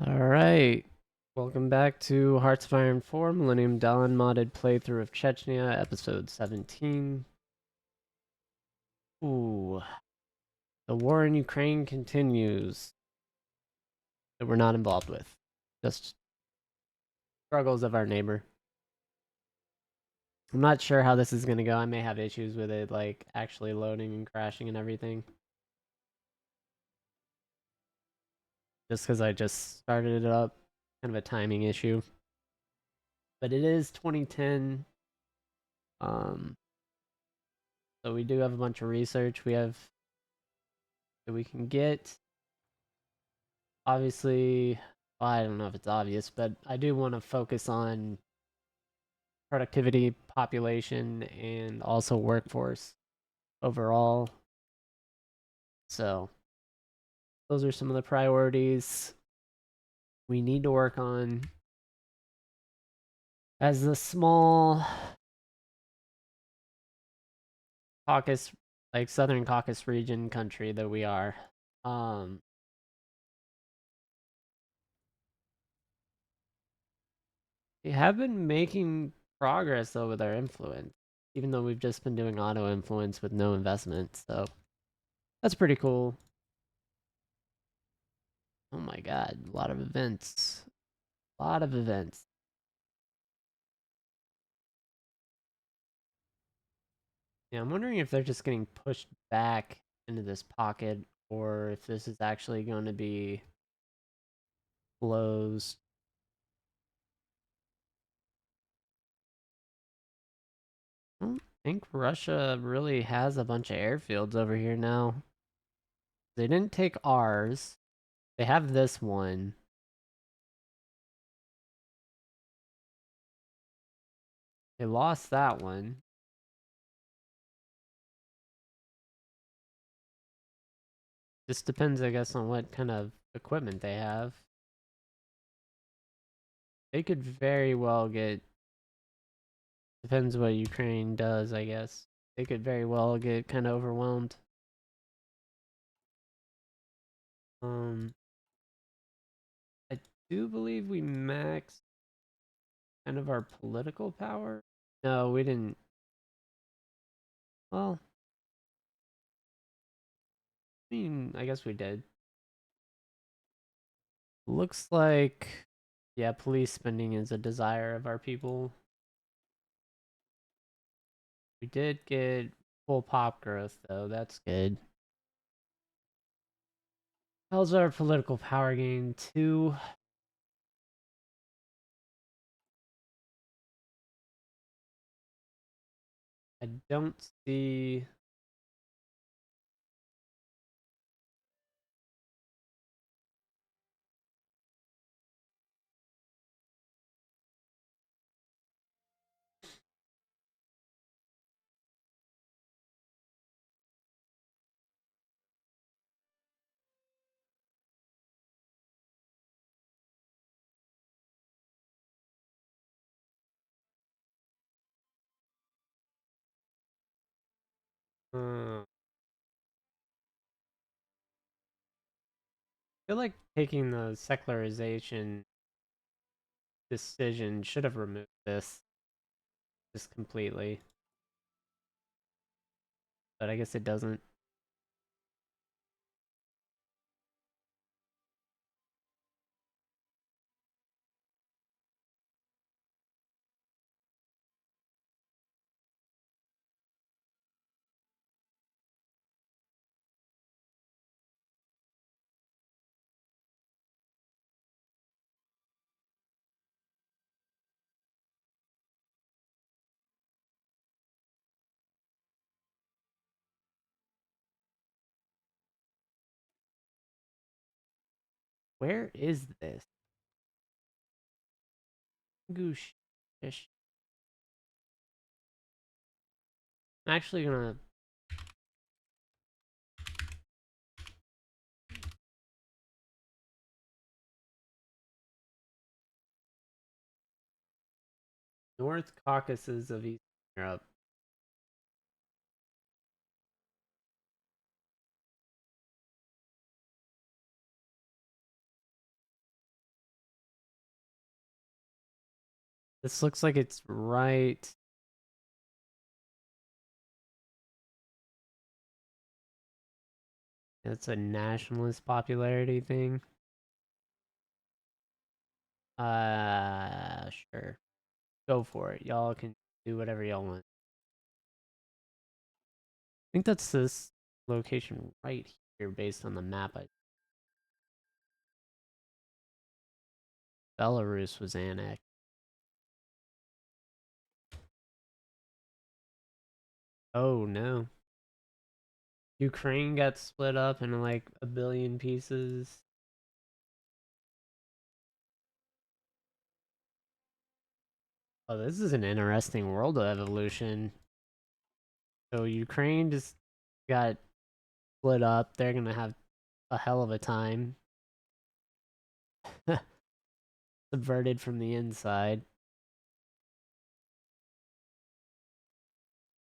Alright, welcome back to Hearts of Iron 4 Millennium Dawn modded playthrough of Chechnya, episode 17. Ooh, the war in Ukraine continues that we're not involved with. Just struggles of our neighbor. I'm not sure how this is gonna go. I may have issues with it, like actually loading and crashing and everything. Just because I just started it up. Kind of a timing issue. But it is 2010. Um, so we do have a bunch of research that we can get. Obviously, well, I don't know if it's obvious, but I do want to focus on productivity, population, and also workforce overall. So, those are some of the priorities we need to work on as the small Caucasus, like Southern Caucasus region country that we are. Um, we have been making progress though with our influence, even though we've just been doing auto influence with no investment. So that's pretty cool. Oh my god, a lot of events. A lot of events. Yeah, I'm wondering if they're just getting pushed back into this pocket or if this is actually going to be closed. I don't think Russia really has a bunch of airfields over here now. They didn't take ours. They have this one. They lost that one. Just depends, I guess, on what kind of equipment they have. They could very well get. Depends what Ukraine does, I guess. They could very well get kind of overwhelmed. Um, I do believe we maxed kind of our political power. No, we didn't. Well, I mean, I guess we did. Looks like, yeah, police spending is a desire of our people. We did get full pop growth, though. That's good. How's our political power gain? 2. I don't see. I feel like taking the secularization decision should have removed this just completely, but I guess it doesn't. Where is this? Goosh. Ish. I'm actually gonna. North Caucasus of Eastern Europe. This looks like it's right. It's a nationalist popularity thing. Sure. Go for it. Y'all can do whatever y'all want. I think that's this location right here based on the map. Belarus was annexed. Oh no. Ukraine got split up into like a billion pieces. Oh, this is an interesting world of evolution. So Ukraine just got split up. They're gonna have a hell of a time. Subverted from the inside.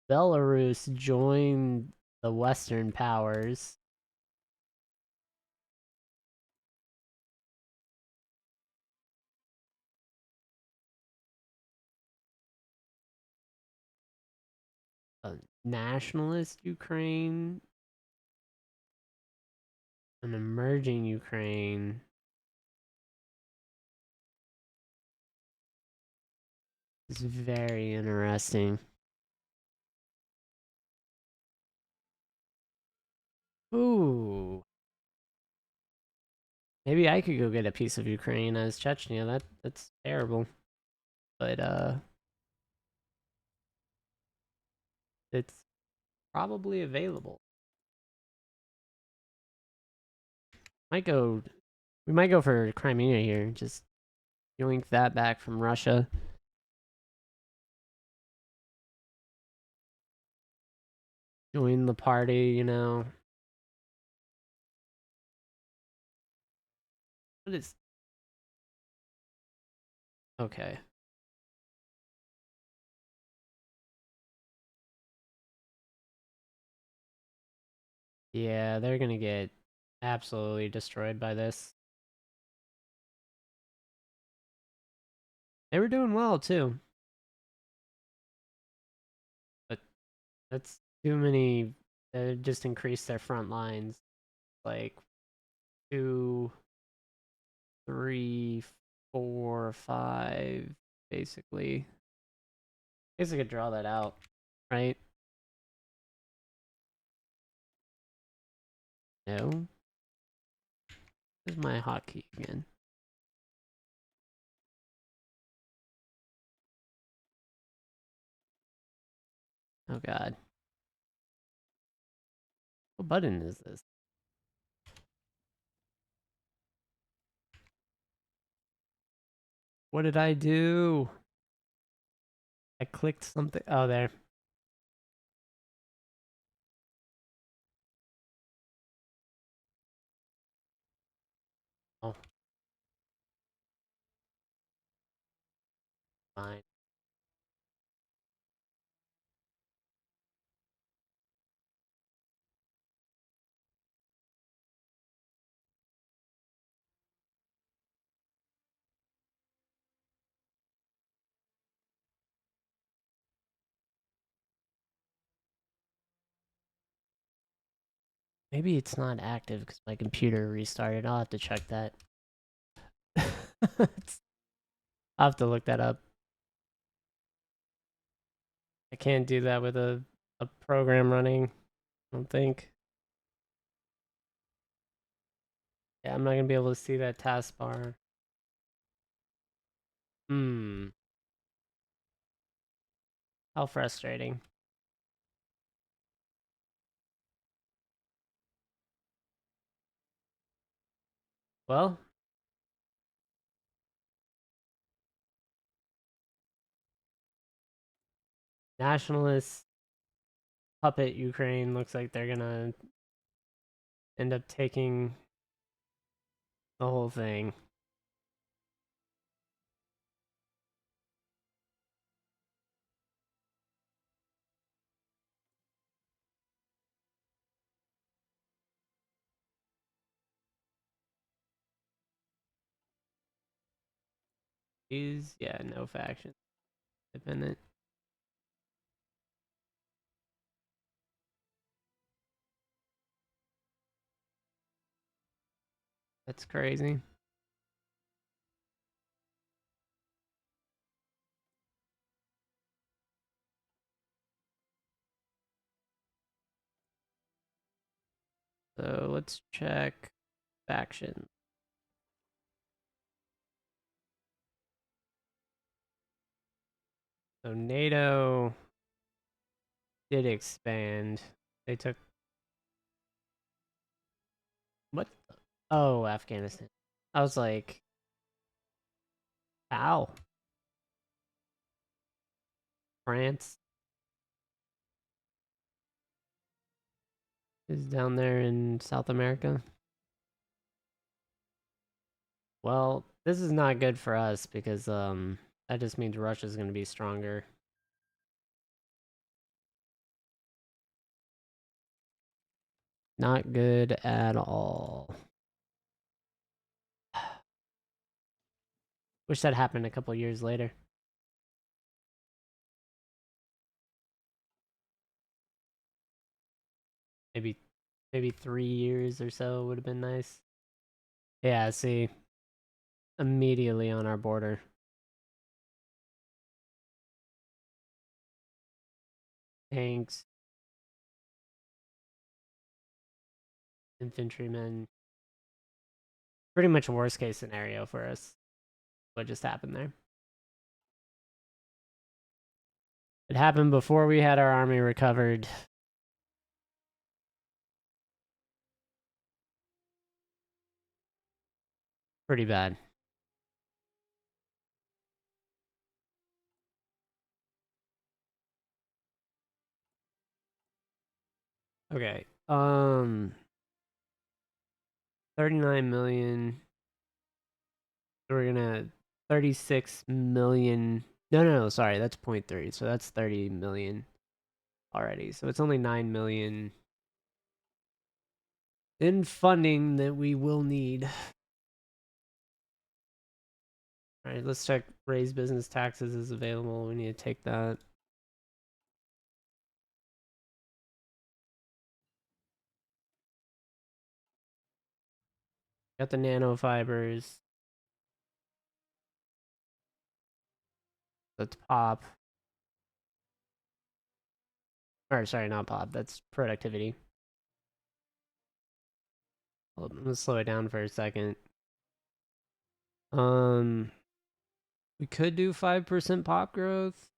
Belarus joined the Western powers. A nationalist Ukraine, an emerging Ukraine. It's very interesting. Ooh. Maybe I could go get a piece of Ukraine as Chechnya. That's terrible. But it's probably available. Might go we might go for Crimea here. Just yoink that back from Russia. Join the party, you know. What is okay. Yeah, they're gonna get absolutely destroyed by this. They were doing well too, but that's too many. They just increased their front lines like 2, 3, 4, 5, basically. I guess I could draw that out, right? No. Where's my hotkey again? Oh god. What button is this? What did I do? I clicked something. Oh, there. Oh, fine. Maybe it's not active because my computer restarted. I'll have to check that. I'll have to look that up. I can't do that with a program running, I don't think. Yeah, I'm not gonna be able to see that taskbar. Hmm. How frustrating. Well, nationalist puppet Ukraine looks like they're gonna end up taking the whole thing. Is yeah, no faction. dependent. That's crazy. So let's check faction. So NATO did expand. They took what? Oh, Afghanistan. I was like, how? France is down there in South America. Well, this is not good for us because that just means Russia's going to be stronger. Not good at all. Wish that happened a couple years later. Maybe maybe 3 years or so would have been nice. Yeah, see, immediately on our border. Tanks, infantrymen. Pretty much worst case scenario for us. What just happened there? It happened before we had our army recovered. Pretty bad. Okay. 39 million. So we're gonna 36 million. No, sorry, that's 0.3. So that's 30 million already. So it's only 9 million in funding that we will need. All right, let's check raise business taxes is available. We need to take that. Got the nanofibers. That's pop. Or sorry, not pop. That's productivity. I'm gonna slow it down for a second. Um, we could do 5% pop growth.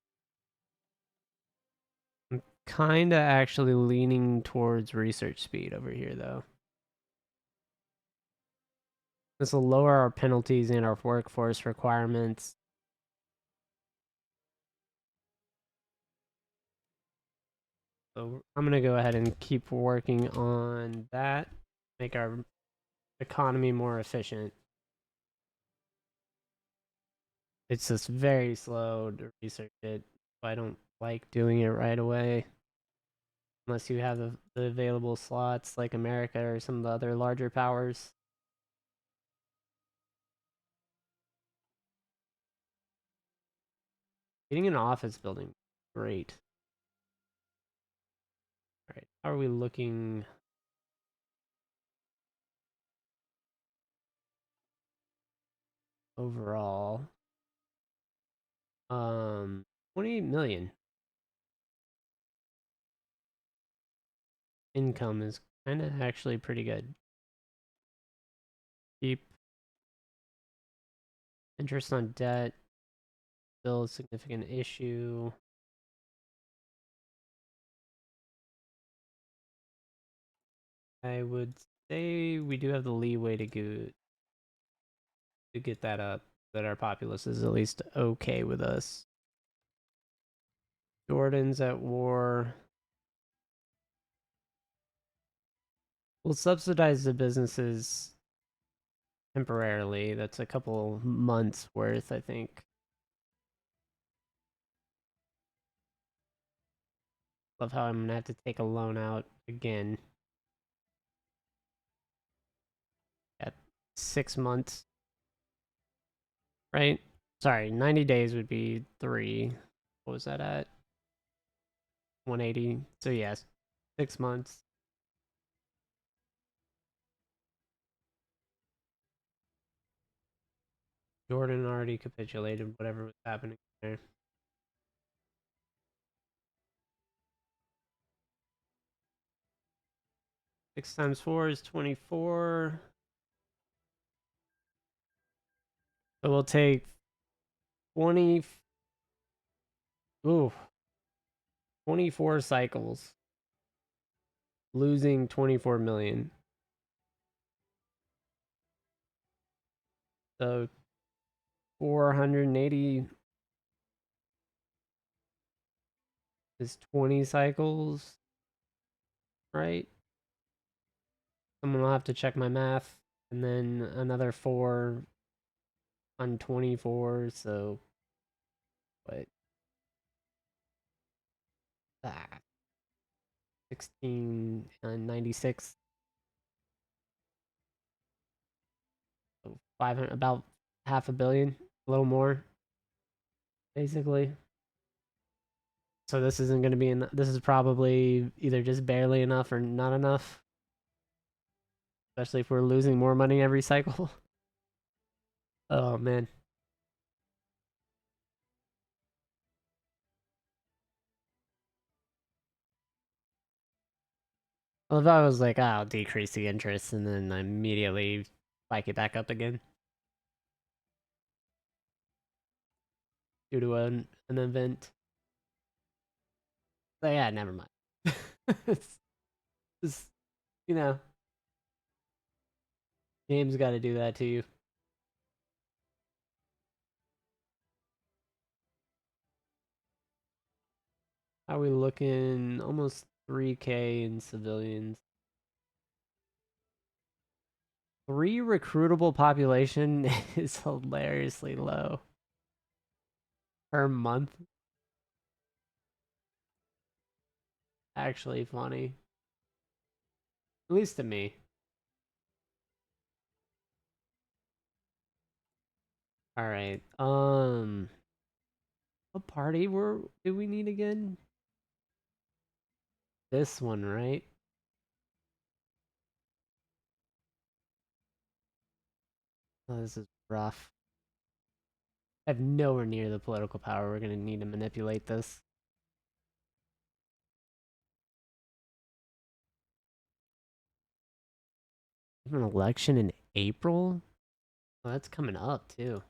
I'm kinda actually leaning towards research speed over here, though. This will lower our penalties and our workforce requirements. So I'm gonna go ahead and keep working on that. Make our economy more efficient. It's just very slow to research it. I don't like doing it right away. Unless you have the available slots like America or some of the other larger powers. Getting an office building, great. All right, how are we looking overall? 28 million. Income is kind of actually pretty good. Keep interest on debt, still a significant issue. I would say we do have the leeway to get that up. That our populace is at least okay with us. Jordan's at war. We'll subsidize the businesses temporarily. That's a couple months worth, I think. Love how I'm gonna have to take a loan out again at 6 months, right? Sorry, 90 days would be 3. what was that at? 180. So yes, 6 months. Jordan already capitulated whatever was happening there. 6 times 4 is 24. So we'll take 20. Ooh, 24 cycles, losing 24 million. So 480 is 20 cycles, right? Someone will have to check my math. And then another 4 on 24. So what? Ah, 16 and 96. So 500, about half a billion, a little more, basically. So this isn't going to be this is probably either just barely enough or not enough, especially if we're losing more money every cycle. Oh man. Well, if I was like, I'll decrease the interest and then immediately spike it back up again due to an event. So yeah, never mind. It's just, you know, games got to do that to you. How are we looking? Almost 3K in civilians. 3 recruitable population is hilariously low per month. Actually funny. At least to me. Alright. What party do we need again? This one, right? Oh, this is rough. I have nowhere near the political power we're gonna need to manipulate this. An election in April? Oh, that's coming up too.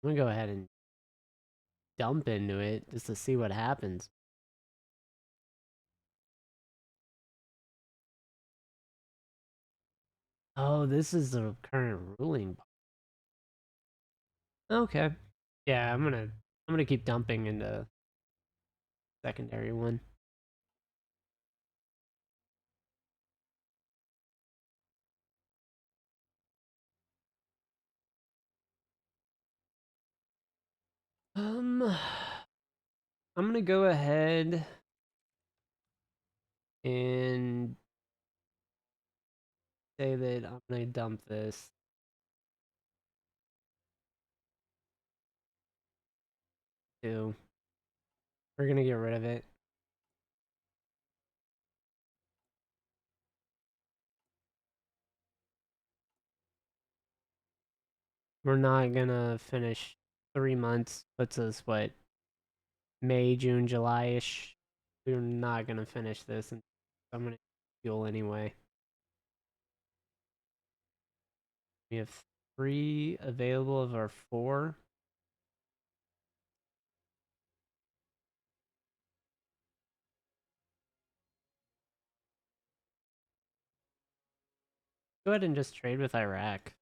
I'm gonna go ahead and dump into it just to see what happens. Oh, this is the current ruling. Okay. Yeah, I'm gonna keep dumping into secondary one. I'm gonna go ahead and say that I'm gonna dump this too. We're gonna get rid of it. We're not gonna finish 3 months. Puts us what, May, June, July ish. We're not gonna finish this, and I'm gonna fuel anyway. We have 3 available of our 4. Go ahead and just trade with Iraq.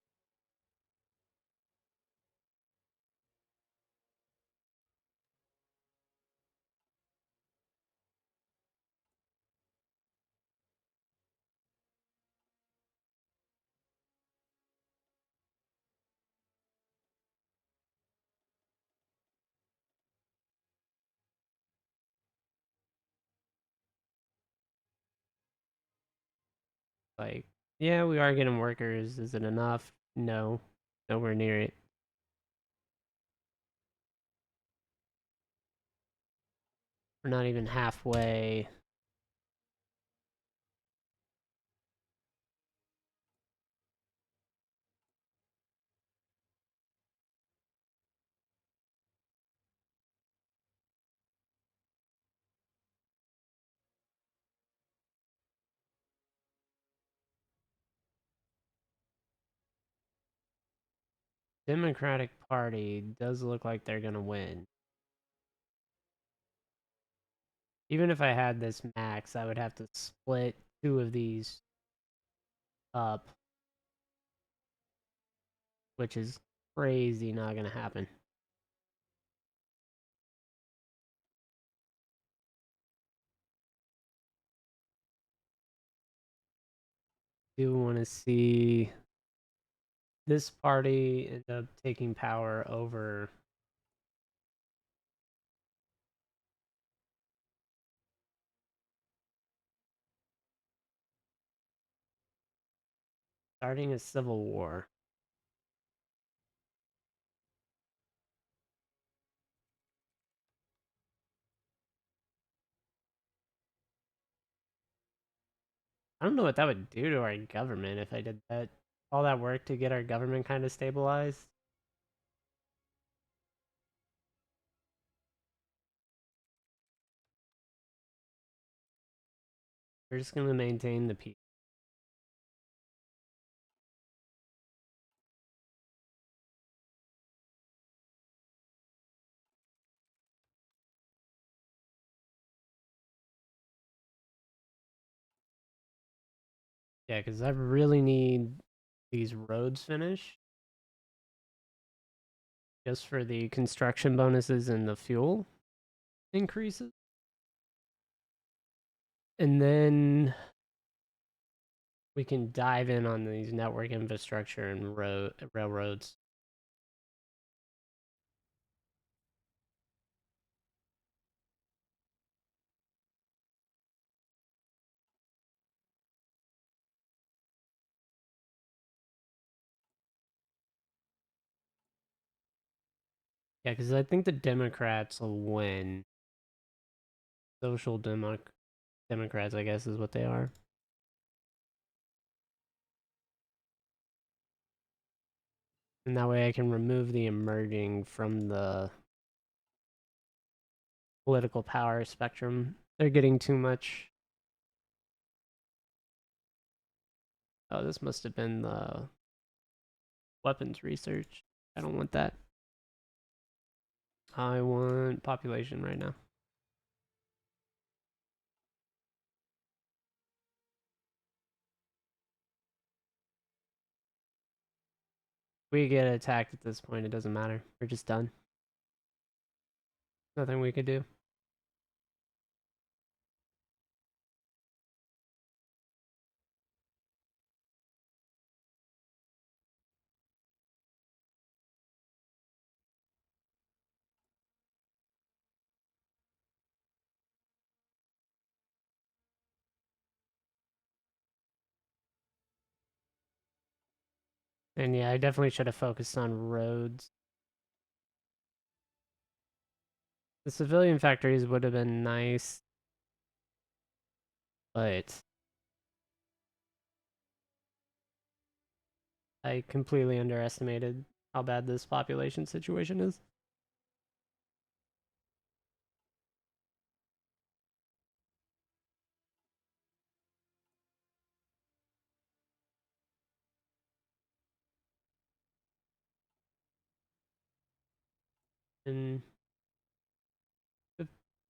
Like, yeah, we are getting workers. Is it enough? No, nowhere near it. We're not even halfway. Democratic Party does look like they're gonna win. Even if I had this max, I would have to split two of these up, which is crazy not gonna happen. Do want to see this party end up taking power over starting a civil war. I don't know what that would do to our government if I did that. All that work to get our government kind of stabilized. We're just gonna maintain the peace. Yeah, because I really need these roads finished just for the construction bonuses and the fuel increases. And then we can dive in on these network infrastructure and railroads. Yeah, because I think the Democrats will win. Social Democrats, I guess, is what they are. And that way I can remove the emerging from the political power spectrum. They're getting too much. Oh, this must have been the weapons research. I don't want that. I want population right now. We get attacked at this point, it doesn't matter. We're just done. Nothing we could do. And yeah, I definitely should have focused on roads. The civilian factories would have been nice, but I completely underestimated how bad this population situation is. And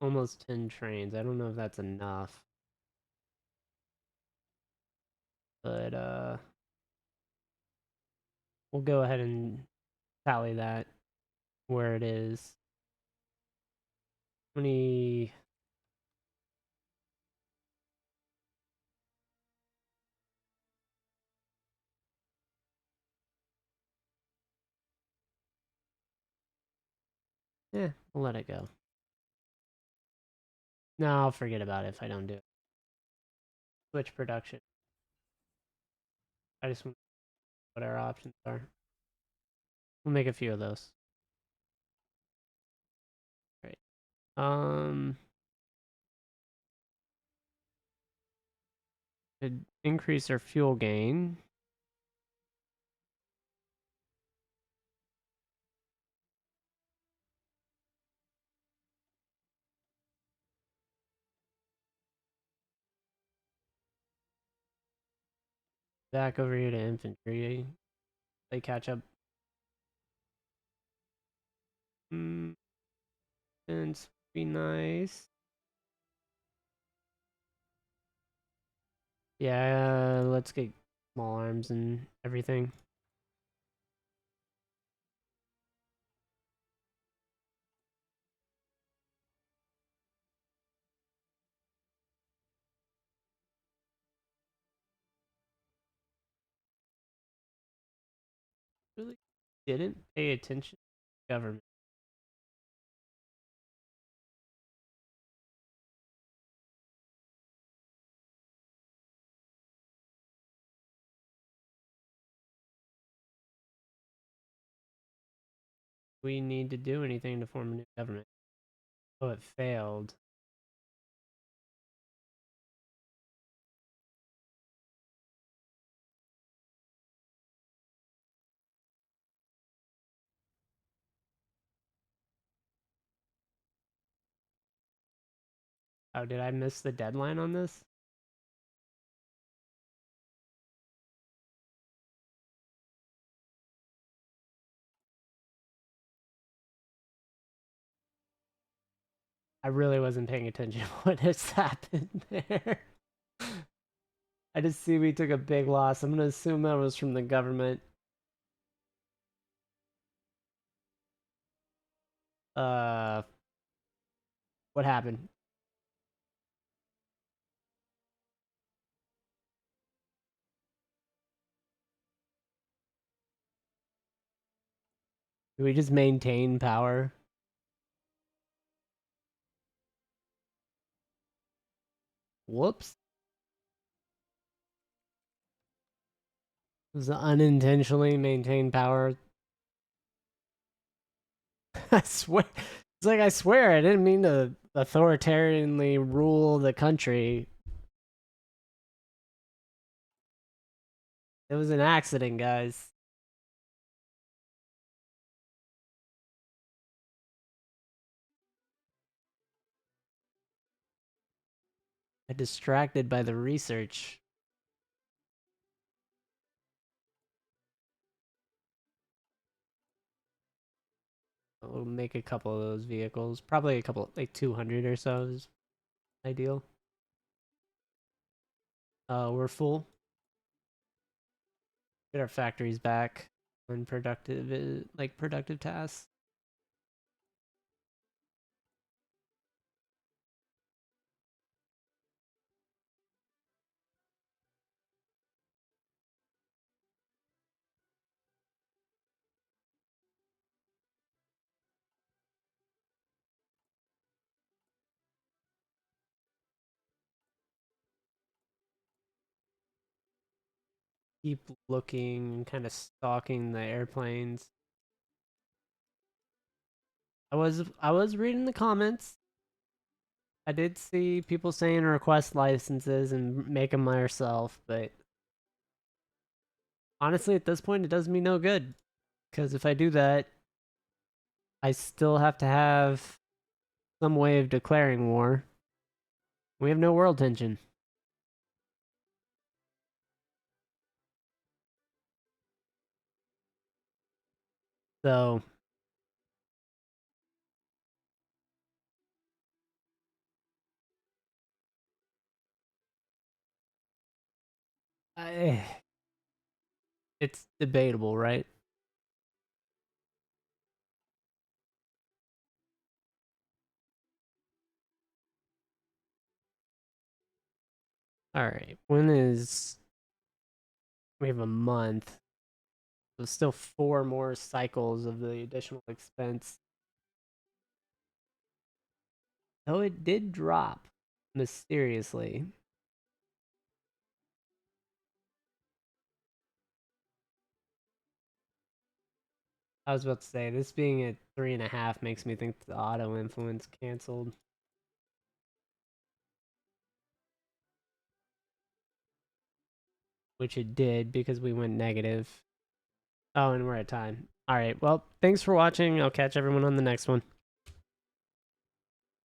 almost 10 trains. I don't know if that's enough, but we'll go ahead and tally that where it is. 20. Yeah, we'll let it go. No, I'll forget about it if I don't do it. Switch production. I just want what our options are. We'll make a few of those. Great. Could increase our fuel gain. Back over here to infantry. They catch up. And be nice. Yeah, let's get small arms and everything. Really didn't pay attention to the government. We need to do anything to form a new government. Oh, it failed. Oh, did I miss the deadline on this? I really wasn't paying attention to what has happened there. I just see we took a big loss. I'm gonna assume that was from the government. Uh, what happened? Do we just maintain power? Whoops. Was unintentionally maintain power? I swear. It's like I swear I didn't mean to authoritarianly rule the country. It was an accident, guys. I distracted by the research. We'll make a couple of those vehicles. Probably a couple, like 200 or so is ideal. We're full. Get our factories back on productive, like productive tasks. Keep looking, kind of stalking the airplanes. I was reading the comments. I did see people saying request licenses and make them myself, but honestly, at this point, it does me no good. Because if I do that, I still have to have some way of declaring war. We have no world tension. So, I, it's debatable, right? All right. When is. We have a month. So, still 4 more cycles of the additional expense. Though it did drop mysteriously. I was about to say, this being at 3.5 makes me think the auto influence canceled. which it did because we went negative. Oh, and we're at time. All right. Well, thanks for watching. I'll catch everyone on the next one.